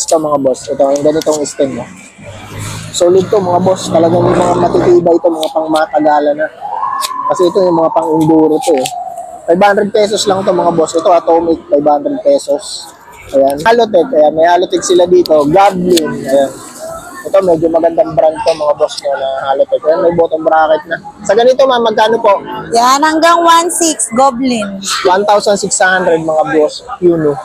bites to mga boss. Ito, yung ganitong stem mo. Solid to mga boss. Talagang yung mga matitibay to, mga pang matagalan na. Kasi ito yung mga pang enduro to eh. 500 pesos lang to mga boss. Ito Atomic, 500 pesos. Ayan. Halotech, ayan. May Halotech sila dito. Goblin, ayan. Ito medyo magandang brand to mga boss no, na Halotech. Ayan, may bottom bracket na. Sa ganito ma'am, magkano po? Yan, hanggang 1.6 Goblin. 1,600 mga boss. Yuno.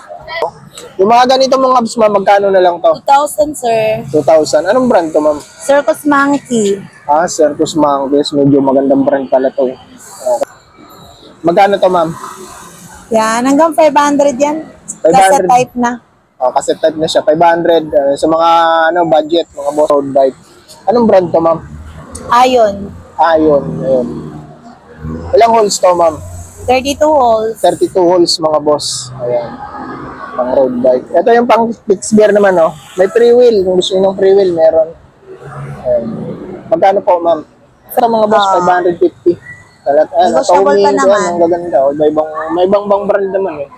Yung mga ganito mga abs ma'am, magkano na lang to? 2,000, sir. 2,000. Anong brand to ma'am? Circus Monkey. Circus Monkeys. Medyo magandang brand pala to. Okay. Magkano to ma'am? Yan, hanggang 500 yan. 500. Kasi type na. Kasi type na siya. 500. Sa mga budget, mga boss road bike. Anong brand to ma'am? Ion. Ion. Ayun. Ilang holes to ma'am? 32 holes. 32 holes mga boss. Ayan. Pang road bike. Ito yung pang fixed gear naman, no? May free wheel. Kung gusto nyo ng free wheel, meron. Ayan. Magkano po, ma'am? Ito mga boss, 550. Negotiable pa naman. Ang gaganda. May ibang brand naman, eh.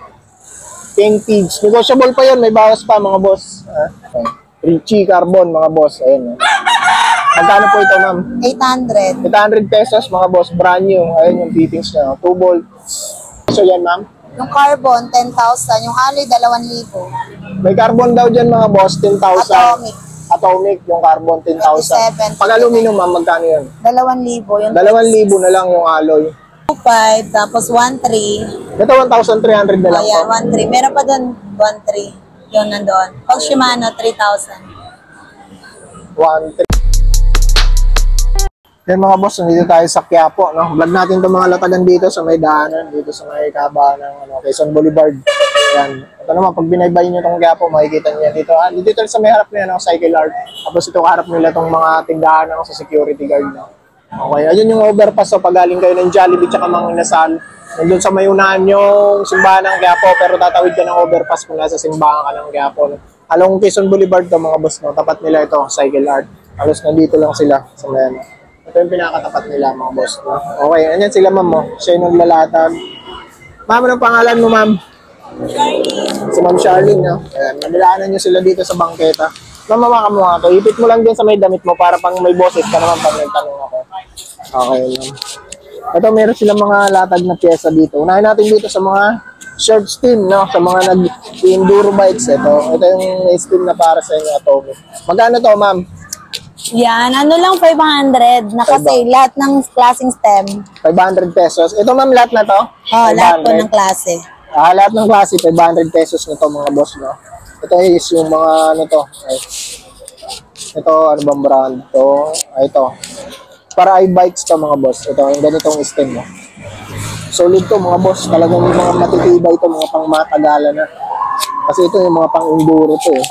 King Teeds. Negotiable pa yun. May bawas pa, mga boss. Richie Carbon, mga boss. Ayan. Magkano po ito, ma'am? 800. 800 pesos, mga boss. Brand new. Ayan yung fittings niya. 2 volts. So, yan, ma'am. Yung carbon, 10,000. Yung alloy, 2,000. May carbon daw dyan mga boss, 10,000. Atomic. Atomic, yung carbon, 10,000. 27. Pag aluminum, ma'am, magkano yun? 2,000. Yung 2,000 na lang yung alloy. 2,500, tapos 1,300. Ito, 1,300 na lang Ayan, po. 1,300. Meron pa doon, 1,300. Yung nandoon. Pag Shimano, 3,000. 1,300. Yan mga boss, nandito tayo sa Quiapo, no? Vlog natin itong mga latagan dito sa may daanan, dito sa may kaba ng Quezon Boulevard. Yan. Ito naman, pag binaybay nyo itong Quiapo, makikita nyo yan dito. Dito sa may harap nyo, Cycle Art. Tapos ito harap nila itong mga tindahan sa security guard. No? Okay, ayun yung overpass. So, pag galing kayo ng Jollibee tsaka mga Inasal, nandun sa may unahan yung simbahan ng Quiapo, pero tatawid ka ng overpass kung nasa simbahan ka ng Quiapo. No? Along Quezon Boulevard to mga boss, no? Tapat nila ito, Cycle Art. Halos nandito lang sila sa may ano. Ito yung pinakatapat nila mga boss. No? Okay, andyan sila ma'am mo. Siya yung naglalatag. Ma'am, anong pangalan mo ma'am? Si Ma'am Charlene. No? Ayan, madilaanan nyo sila dito sa bangketa. Ma'am, mawaka mo nga ito. Ipit mo lang din sa may damit mo para pang may boses ka naman pag nagtanong ako. Okay ma'am. Ito, meron silang mga latag na pyesa dito. Unahin natin dito sa mga short steam, no? Sa mga nag-enduro bikes. Ito yung steam na para sa inyo, Atomic. Magkano to ma'am? Yan, ano lang 500 na kasi lahat ng klaseng stem. 500 pesos. Ito ma'am, lahat na to? Lahat po ng klase. Lahat ng klase, 500 pesos na to mga boss, no? Ito is yung mga ano to. Ito, ano bang brand to? Ito. Para i-bikes to mga boss. Ito, yung ganitong stem, no? Solid to mga boss. Talagang yung mga matitibay to, mga pang matagalan na. Kasi ito yung mga pang enduro to, eh.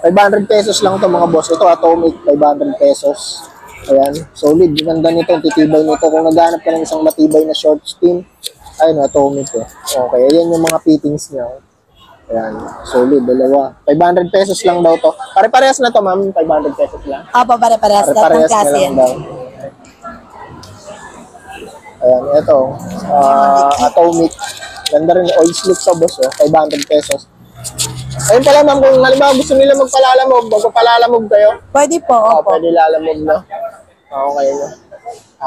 500 pesos lang to mga boss. Ito Atomic, 500 pesos. Ayan, solid. Ganda nito, titibay nito. Kung naghanap ka ng isang matibay na short steam, ayun, Atomic eh. Okay, ayan yung mga fittings niya. Ayan, solid, dalawa. 500 pesos lang daw to. Pare-parehas na to ma'am, 500 pesos lang. Pare-parehas. Pare-parehas na lang daw. Ayan, ito. Atomic. Ganda rin, oil slick to boss, 500 pesos. Ayun pala ma'am, kung halimbawa gusto nila magpalalamog, magpapalalamog kayo? Pwede po, opo. Pwede lalamog na. Okay na.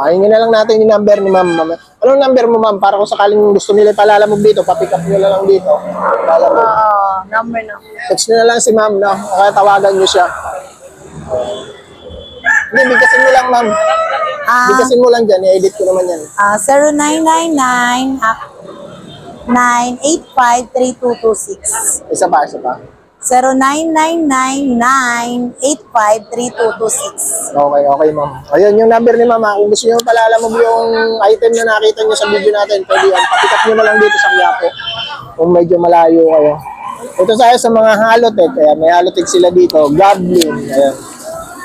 Hingin na lang natin yung number ni ma'am. Anong number mo ma'am? Para kung sakaling gusto nila palalamog dito, papick up nyo na lang dito. Lalamog. Number na. Text nyo na lang si ma'am, no? Kaya tawagan nyo siya. Hindi, bigkasin mo lang ma'am. Bigkasin mo lang dyan, i-edit ko naman yan. 0999-985-3226. Isa pa. 0999-985-3226. Okay ma'am. Ayun yung number ni ma'am. Kung gusto nyo palalamog yung item na nakita nyo sa video natin, pwede yan. Papick up nyo na lang dito sa Quiapo. Kung medyo malayo kayo. Ito sa mga Halotech. Ayan, may Halotech sila dito. Goblin. Ayan.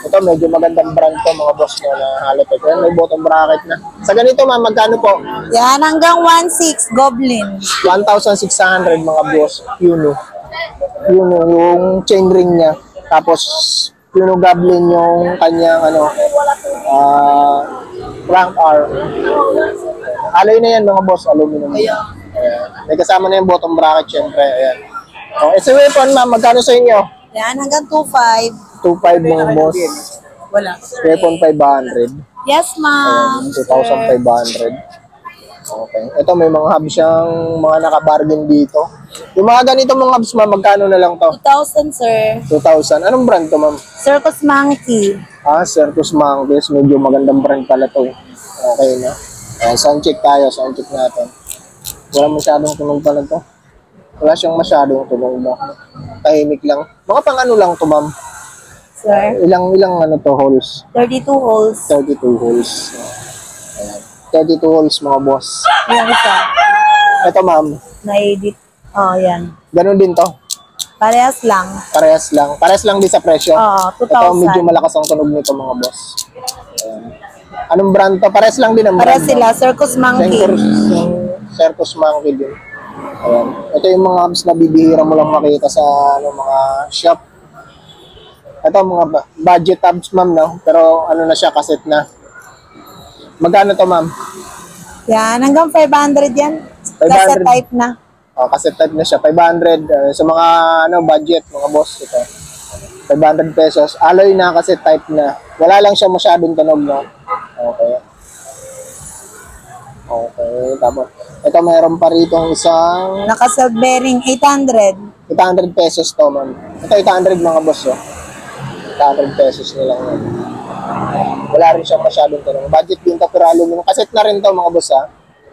Ito medyo magandang brand to mga boss nyo na Halotech. Ayan, may bottom bracket na. Sa ganito ma'am, magkano po? Yan, hanggang 1.6 Goblin. 1,600 mga boss. Yuno. Yung chain ring niya. Tapos, Yuno Goblin yung kanyang crank arm. Alloy na yan mga boss, aluminum. Ayan. May kasama na yung bottom bracket syempre. Ayan. Okay, sa weapon ma'am, magkano sa inyo? Yan, hanggang 2.5. 2.5 mga boss. Wala. 3,500. Yes, ma'am. 2,500. Okay. Ito may mga hubs siyang mga naka-bargain dito. Yung mga ganito mga hubs ma'am, magkano na lang to? 2,000, sir. 2,000. Anong brand to ma'am? Circus Monkey. Circus Monkeys. Medyo magandang brand pala to. Okay na. Sound check tayo. Sound check natin. Wala masyadong tunog pala to. Wala siyang masyadong tunog na. Tahimik lang. Mga pang ano lang to ma'am? Sir. Ilang ano to holes? 32 holes. 32 holes. Ayan. 32 holes mga boss. Yan isa. Ito ma'am. Na-edit. Oh, yan. Ganun din to. Parehas lang. Parehas lang. Parehas lang din sa presyo. Oo, Ito 2,000. medyo malakas ang tunog nito mga boss. Ayan. Anong brand to? Parehas lang din ang brand. Parehas sila. Circus Monkey. Circus Monkey din. Ayan. Ito yung mga hubs na bibihira mo lang makita sa mga shop. Ito mga budget hubs ma'am no? Pero ano na siya, cassette na. Magkano to ma'am? Yan, hanggang 500 yan. 500. Cassette type na. Cassette type na siya. 500 sa mga budget mga boss ito. 500 pesos. Alloy na cassette type na. Wala lang siya masyadong tunog no. Okay. Okay, tapos ito mayroon pa rito isang Naka-self bearing 800. 800 pesos to ma'am. Ito 800 mga boss 800 pesos na lang yan. Wala rin siya masyadong tunog. Budget din to pero aluminum. Cassette na rin to mga boss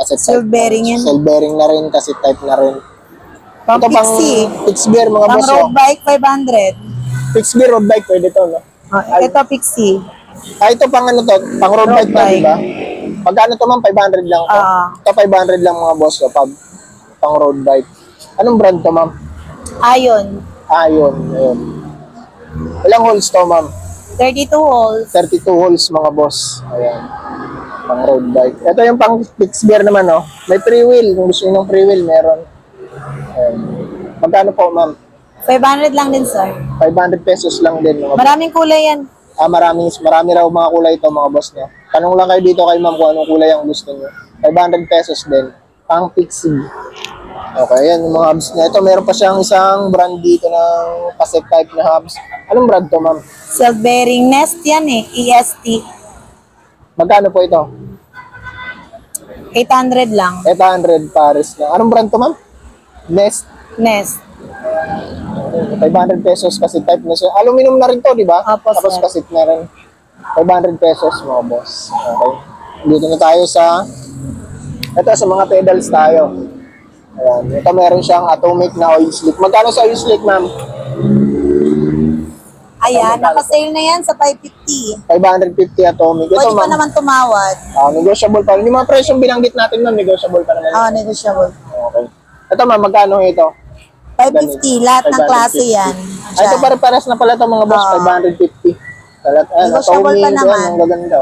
Cassette Self bearing yan. Self bearing na rin, cassette type na rin. Pang Ito pang Pixie. fixed gear mga Pang boss road bike 500. Fixed gear road bike pwede to no. Ito Pixie. Ito pang ano to, pang road bike to, bike. di ba? Pagkano to ma'am? 500 lang to. Ito 500 lang mga boss pang road bike. Anong brand to ma'am? Ion. Ayun. Ilang holes to ma'am? 32 holes. 32 holes mga boss. Ayan. Pang road bike. Ito yung pang fixed gear naman no. May free wheel. Kung gusto nyo ng free wheel, meron. Ayan. Magkano po ma'am? 500 lang din, sir. 500 pesos lang din mga boss. Maraming kulay yan. Marami raw mga kulay ito mga boss nyo. Tanong lang kayo dito kay ma'am kung anong kulay ang gusto nyo. 500 pesos din. Pang Pixie. Okay, yan yung mga hubs niya. Ito, meron pa siyang isang brand dito ng cassette type na hubs. Anong brand to ma'am? Self-bearing nest yan eh. EST. Magkano po ito? 800 lang. 800 Paris na. Anong brand to ma'am? Nest. Nest. 500 pesos cassette type na siya. Aluminum na rin to, di ba? Opo, Tapos sir. cassette na rin. 500 pesos mga boss. Okay. Dito na tayo sa sa mga pedals tayo. Ayan. Ito meron siyang atomic na oil slick. Magkano sa oil slick, ma'am? Ayan, naka-sale na yan sa 550. 550 atomic. Ito, Pwede pa ma'am. naman tumawad. Negotiable pa rin. Yung mga presyong binanggit natin, ma'am, negotiable pa naman. Negotiable. Okay. Ito, ma'am, magkano ito? 550, lahat ng 550. klase yan. Ito pare-pares na pala ito, mga boss. 550. Negotiable pa naman. Ang gaganda.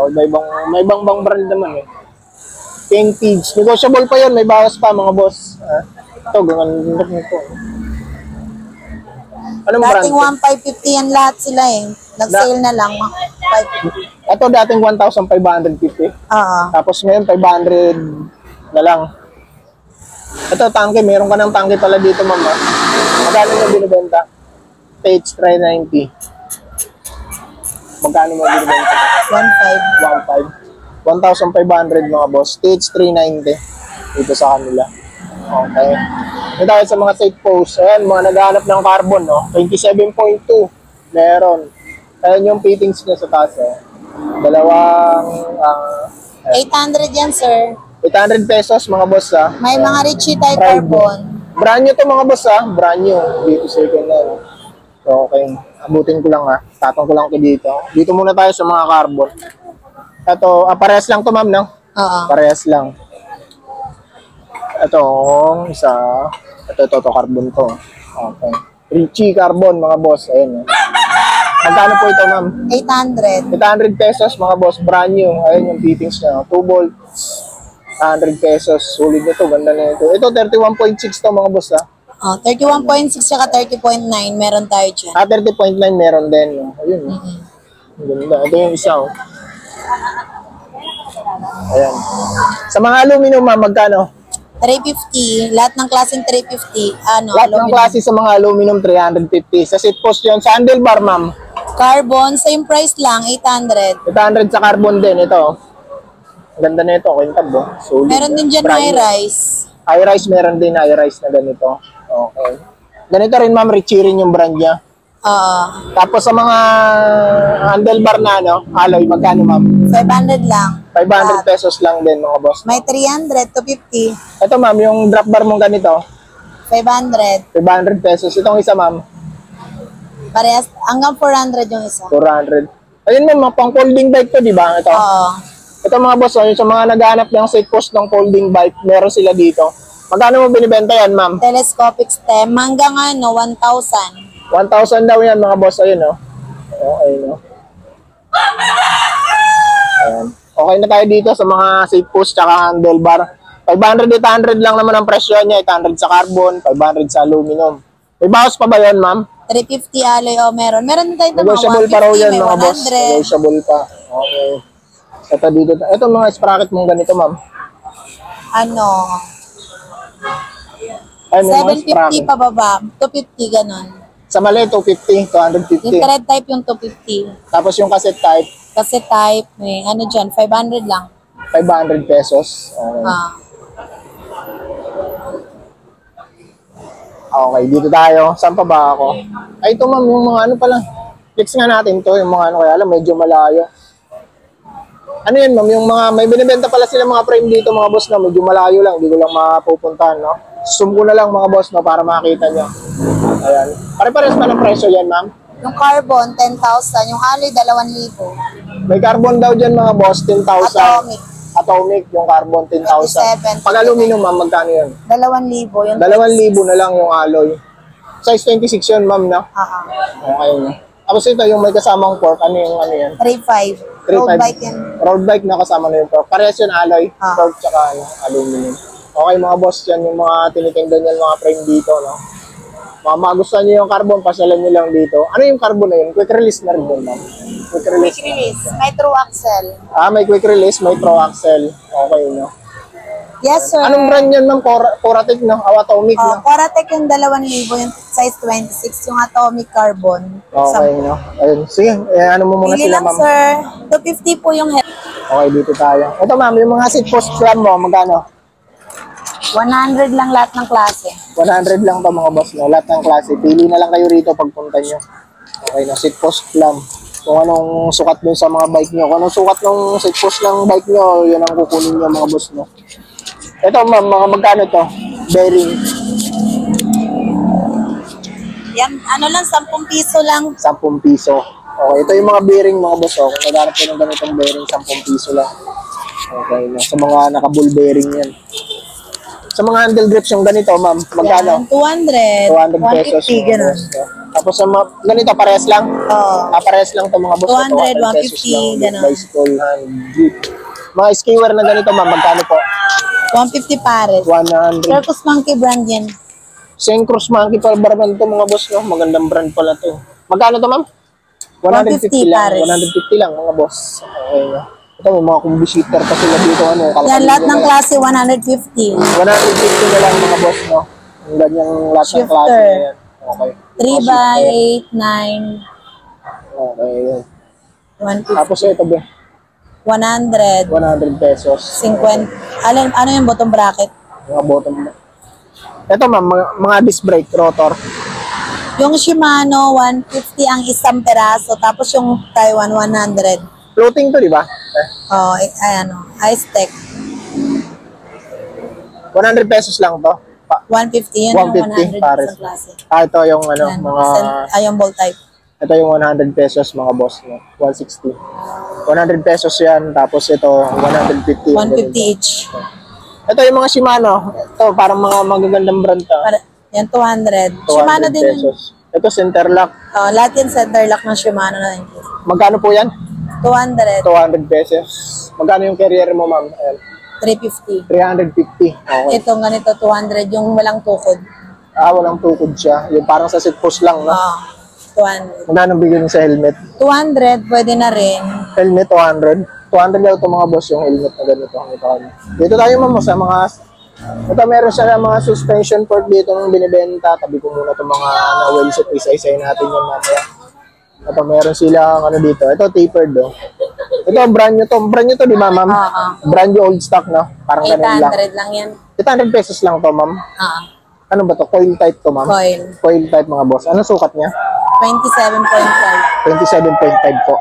May ibang brand naman eh. King Tids. Negotiable pa yun. May bawas pa, mga boss. Ito, gaganda nito. Anong brand? Dating 1,550 yan lahat sila eh. Nag-sale na lang. 550. Ito dating 1,550. Oo. Tapos ngayon 500 na lang. Ito tangke, meron ka ng tangke pala dito, ma'am. Magkano mo binibenta? Page 390. Magkano mo binibenta? 1,500. 1,500 mga boss. Stage 390 dito sa kanila. Okay. Ito tayo sa mga safe post. Ayan, mga naghahanap ng carbon, no? 27.2. Meron. Ayan yung fittings niya sa taas, Dalawang 800 yan, sir. 800 pesos mga boss, May mga Richie type carbon. Brand new to mga boss, Brand new. Dito second hand. So, okay. Abutin ko lang, Tatong ko lang ito dito. Dito muna tayo sa mga carbon. Ito, parehas lang to, ma'am, no? Oo. Parehas lang. Ito, isa. Ito, carbon to. Okay. Richie carbon, mga boss. Ayan, Magkano po ito, ma'am? 800. 800 pesos, mga boss. Brand new. Ayan yung fittings niya. 2 volts. 100 pesos. Sulit nito. Ganda na ito. Ito, 31.6 to, mga boss, 31.6 saka 30.9 meron tayo dyan. 30.9 meron din. Ayun. Ganda. Ito yung isa, Ayan. Sa mga aluminum, ma'am, magkano? 350. Lahat ng klaseng 350. Ano, Lahat ng aluminum. klase sa mga aluminum, 350. Sa seat post yun. Sa handlebar, ma'am, Carbon, same price lang, 800. 800 sa carbon din. Ito. Ang ganda na ito. Quintab, oh. Solid. Meron din dyan Brand high new. rise. High rise, meron din high rise na ganito. Okay. Ganito rin, ma'am, Richie rin yung brand niya. Oo. Tapos sa mga handlebar na, ano, alloy, magkano, ma'am? 500 lang. 500 pesos lang din, mga boss. May 300 to 50. Ito, ma'am, yung drop bar mong ganito, 500. 500 pesos. Itong isa, ma'am, Parehas, hanggang 400 yung isa. 400. Ayun, ma'am, pang folding bike to, di ba? Ito. Oo. Ito, mga boss, oh, yung sa mga naghahanap ng seat post ng folding bike, meron sila dito. Magkano mo binibenta yan, ma'am? Telescopic stem, hanggang ano, 1,000. 1,000 daw yan, mga boss. Ayun, oh. Okay, no? Ayan. Okay na tayo dito sa mga seat post tsaka handlebar. 500, 800 lang naman ang presyo niya. 800 sa carbon, 500 sa aluminum. May bawas pa ba yan, ma'am? 350 alloy, o meron. Meron tayo ng mga Negotiable pa raw 150, yan, may mga boss. 100. Negotiable pa. Okay. Ito dito. Ito mga sprocket mong ganito, ma'am. Ano, Ay, may mga 750 sprocket. pababa, 250 ganun. Sa mali, 250, Yung 250. thread type yung 250. Tapos yung cassette type, Kasi type, may ano dyan, 500 lang. 500 pesos. Okay. Ah. Okay, dito tayo. Saan pa ba ako? Ay, ito ma'am, yung mga ano pala. Fix nga natin to, yung mga ano, kaya alam, medyo malayo. Ano yan ma'am, yung mga, may binibenta pala sila mga frame dito mga boss na medyo malayo lang, hindi ko lang mapupuntahan, no? Zoom ko na lang mga boss, no, para makita nyo. Ayan. Pare-pares pa ng presyo yan ma'am. Yung carbon, 10,000. Yung alloy, 2,000. May carbon daw dyan mga boss, 10,000. Atomic, Atomic, yung carbon, 10,000. 27. Pag aluminum ma'am, magkano yun? 2,000. Yung 2,000 na lang yung alloy. Size 26 yun ma'am, no? Okay na. Tapos ito, yung may kasamang fork, ano yan? 3,500. Road 3,500. bike yan. Road bike na kasama na yung fork. Parehas yun alloy, Ah. fork tsaka ano, aluminum. Okay mga boss, yan yung mga tinitinda niyan mga frame dito, no? Mga magustuhan niyo yung carbon, pasyalan niyo lang dito. Ano yung carbon na yun? Quick release na rin yun, ma'am. Quick release. Quick release. May true axle. May quick release, may pro axle. Okay, no? Yes, sir. Anong brand yan, ma'am? Coratec, no? Atomic, no? Coratec yung 2,000, yung size 26, yung atomic carbon. Okay, no? Ayun, sige. Ano mo muna Pili sila, lang, ma'am? sir. 250 po yung head. Okay, dito tayo. Ito, ma'am, yung mga seat post plan mo, magkano? 100 lang lahat ng klase. 100 lang to mga boss, no? Lahat ng klase. Pili na lang kayo rito pagpunta nyo. Okay, no? Seat post plan. Kung anong sukat dun sa mga bike nyo. Kung anong sukat ng seat post ng bike nyo, yan ang kukunin nyo mga boss, no? Ito, ma'am, mga magkano to? Bearing. Yan, ano lang, 10 piso lang. 10 piso. Okay, ito yung mga bearing mga boss. Oh. Kung naghanap ko ng ganitong bearing, 10 piso lang. Okay, no? Sa mga naka-bull bearing yan. Sa mga handle grips yung ganito, ma'am, magkano? Yan, 200. 200 pesos. 150, mga ganun. boss, no? Tapos sa mga, ganito, parehas lang? Oo. Parehas lang to mga boss. 200, 200 pesos 150, lang. ganun. Bicycle, hand, jeep. Mga skewer na ganito, ma'am, magkano po? 150 pares. 100. Circus Monkey brand yan. Syncros Monkey Palbarman to mga boss, no? Magandang brand pala to. Magkano to, ma'am? 150 150 lang. pares. 150 lang, mga boss. Okay, no? Ito, may mga kumbisitor pa sila dito, ano? Yan, lahat ng klase 150. 150 na lang, mga boss, no? Ang ganyang lahat ng Shifter. klase na yan. Okay. 3 by 8, 9, Okay, yun. 150. Tapos ito, be, 100. 100 pesos. 50. Ano yung bottom bracket? Mga bottom. Ito, ma'am, mga disc brake, rotor. Yung Shimano, 150 ang isang peraso. Tapos yung Taiwan, 100. Floating to, di ba? Oh, ano, Ice Tech. 100 pesos lang to. 150 yun 150 yung 100 pares. sa klase. Ito yung ano, Yan, mga... yung ball type. Ito yung 100 pesos mga boss, no? 160. 100 pesos yan, tapos ito 150. 150 each. Ito yung mga Shimano. Ito parang mga magagandang brand to. Yan, 200. 200 Shimano din yun. pesos. Ito center lock. Oh, lahat yan center lock ng Shimano na yun. Magkano po yan? 200. 200 pesos. Magkano yung carrier mo, ma'am? Ayan. 350. 350. Okay. Itong ganito, 200. Yung walang tukod. Walang tukod siya. Yung parang sa seat post lang, no? 200. Magkano bigyan sa helmet? 200, pwede na rin. Helmet, 200. 200 daw ito mga boss yung helmet na ganito. Dito tayo, ma'am, sa mga Ito, meron siya ng mga suspension fork dito nung binibenta. Tabi ko muna itong mga well set. Isa-isay natin yan mamaya. Ito, meron silang ano dito. Ito, tapered, oh. Ito, brand new to. Brand new to, di ba, ma'am? Oo. Brand new old stock, no? Parang ganun lang. 800 lang yan. 800 pesos lang to, ma'am. Oo. Ano ba to? Coil type to, ma'am? Coil. Coil type, mga boss. Ano sukat niya? 27.5. 27.5 po.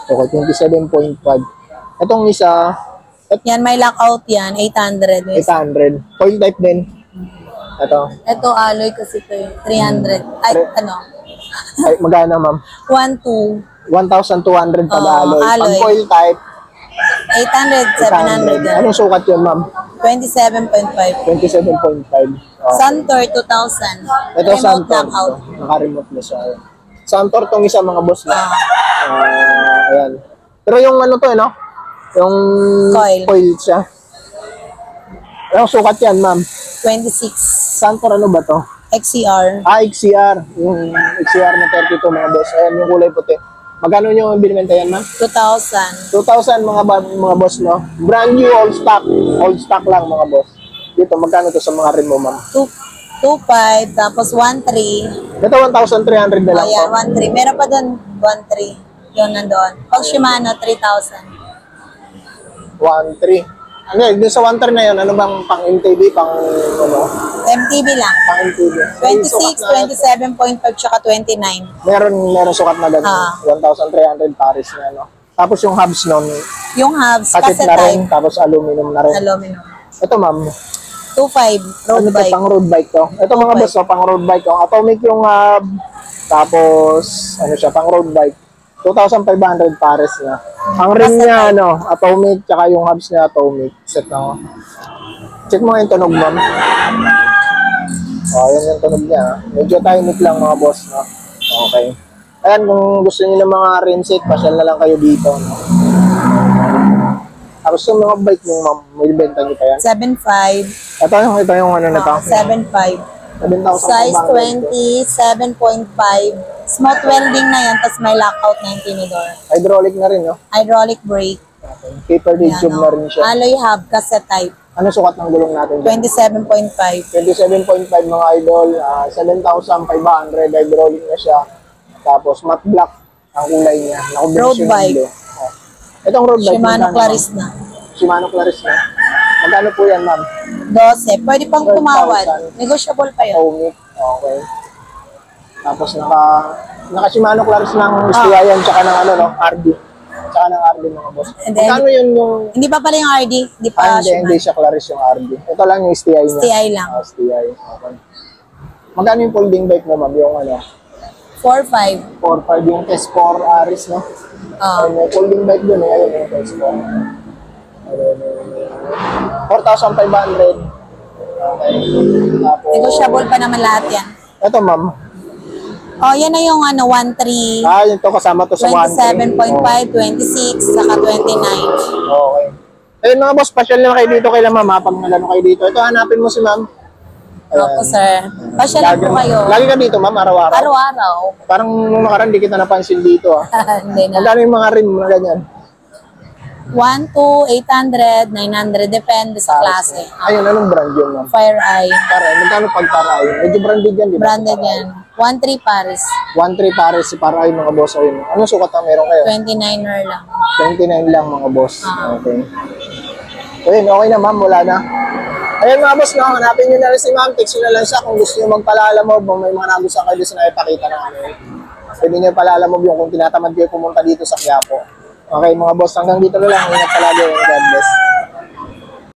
Okay, 27.5. Itong isa, Yan, may lockout yan. 800. 800. Coil type din. Ito. Ito, alloy kasi ito eh. 300. Ay, ano? Ay, magana, ma'am? 1,2. 1,200 pag Oo, alloy. Pag alloy. coil type, 800, 700 yan. Anong sukat yun, ma'am? 27.5. 27.5. Oh. Santor, 2,000. Ito, Remote Santor. knockout. Naka-remote na siya. Santor tong isa, mga boss na. Ah. Ayan. Pero yung ano to, no? Yung Coil. siya. Anong sukat yan, ma'am? 26. Santor ano ba to? XCR. XCR. Yung XCR na 32, mga boss. Ayan, yung kulay puti. Magkano nyo binibenta yan, ma'am? 2,000. 2,000 mga boss, no? Brand new, old stock. Old stock lang, mga boss. Dito, magkano to sa mga rim mo, ma'am? 2,500. Tapos 1,300. Ito, 1,300 na lang po. Ayan, 1,300. Meron pa doon, 1,300. Yun nandoon. Pag Shimano, 3,000. 1,300. Ano, dun sa 1,300 na yun, ano bang pang MTB, pang ano? MTB lang. Pang MTB. 26, 27.5, tsaka 29. Meron sukat na ganun. Ah. 1,300 pares na, no? Tapos yung hubs nun, Yung hubs, kasit kasi na rin, type, tapos aluminum na rin. aluminum. Ito, ma'am. 2,500. Road Ano to, bike. pang road bike to? Ito, mga boss, oh, pang road bike. Oh. Atomic yung hub, tapos, ano siya, pang road bike. 2,500 pares na. Ang rim niya, ano, atomic, tsaka yung hubs niya, atomic. Set na, oh. Check mo nga yung tunog, ma'am. Oh, yan yung tunog niya. Medyo tiny lang, mga boss, no? Okay. Ayan, kung gusto niyo ng mga rim set, pasyal na lang kayo dito, no? Tapos yung mga bike yung ma'am, may benta niyo pa yan? 7,500. Ito yung ano na to? 7,500. 7,500. Size 20, 7.5. Smooth welding na yan, tapos may lockout na yung tinidor. Hydraulic na rin, no? Hydraulic brake. Okay. Paper lead tube na rin siya. Alloy hub, cassette type. Ano sukat ng gulong natin? 27.5. 27.5 mga idol, 7,500 hydraulic na siya. Tapos matte black ang kulay niya. Road bike. Oh. Itong road bike. Shimano magkano, Claris na. ma'am? Shimano Claris na. Magkano po yan, ma'am? 12. Pwede pang 12,000. tumawad. Negotiable pa yun. Atomic. Okay. Tapos naka Shimano Claris ng Istiayan tsaka ng ano, no? RD. Tsaka ng RD, mga boss. And then, Magkano yun yung... Hindi pa pala yung RD. Hindi pa hindi siya Claris yung RD. Ito lang yung STI niya. STI lang. STI. Okay. Magkano yung folding bike mo, ma'am? Yung ano? 4,500. 4,500 yung S4 Aris, no? Ah. Ayun, may folding bike dun eh. Ayun yung S4. Ayun, 4,500. Okay. Tapos, Negotiable pa naman lahat yan. ito, ma'am. Oh, yan na yung ano, 1,300. Yun to kasama to sa 27.5, 26, saka 29. Okay. Ayun mga boss, pasyal na kayo dito kay ma'am. Pag nalano kayo dito. Ito, hanapin mo si ma'am. Opo, sir. Pasyalan po kayo. Lagi ka dito, ma'am, araw-araw. Araw-araw. Parang nung nakaraan, di kita napansin dito, ah. Hindi na. Magkano yung mga rim na ganyan? 1 to 800, 900, depende sa klase. Ayun, anong brand yun, ma'am? Fire Eye. Para, magkano pag para ayun? Medyo branded yan, di ba? Branded yan. 1,300 Paris. 1,300 pares si para ayun, mga boss. Ayun. Ano sukat na meron kayo? 29er lang. 29 lang, mga boss. Ah. Okay. Ayun, okay na, ma'am. Wala na. Ayun, mga boss, no? Hanapin nyo na rin si ma'am. Text nyo na lang siya kung gusto nyo magpalalamove. Kung may mga nagustuhan kayo doon na ipakita namin. Pwede nyo palalamove yung kung tinatamad kayo pumunta dito sa Quiapo. Okay, mga boss, hanggang dito na lang. Ingat palagi. God bless.